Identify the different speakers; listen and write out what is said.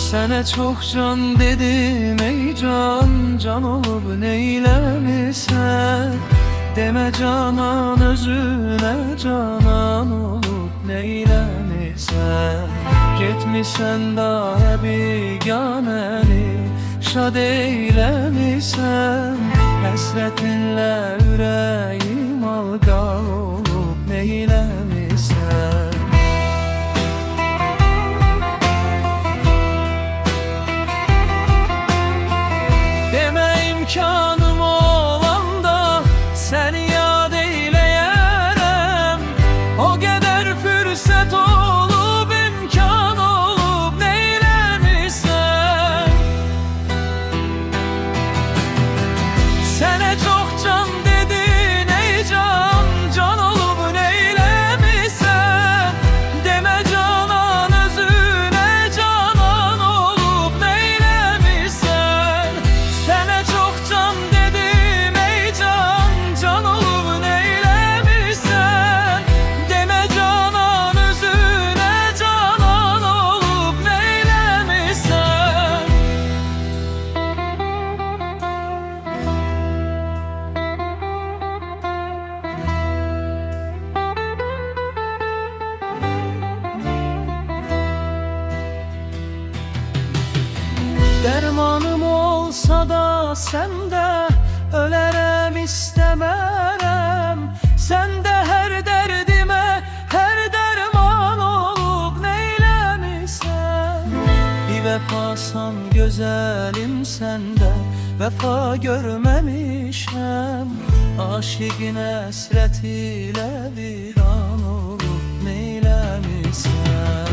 Speaker 1: Sene çok can dedim ey can, can olup neylemisən? Deme canan özüne canan olup neylemisən? Getmişsən daha biganəni şad eyləmisən? Həsrətinlə ürəyim alqal olub neylemisən? Demə imkanım olanda səni yad eyləyərəm. O qədər fürsət olub, imkan olub neyləmisən? Sənə çox can dedin ey can, can olub neyləmisən? Demə canan özünə canan olub neyləmisən? Sənə çox can dedim ey can, can olub neyləmisən? Demə canan özünə canan olub neyləmisən? Dermanım olsa da sende ölərəm istəmərəm. Səndə hər dərdimə hər dərman olub neyləmisən? Bir vəfasan gözəlim səndə vəfa görməmişəm. Aşiqin əsrət ilə viran olub neyləmisən?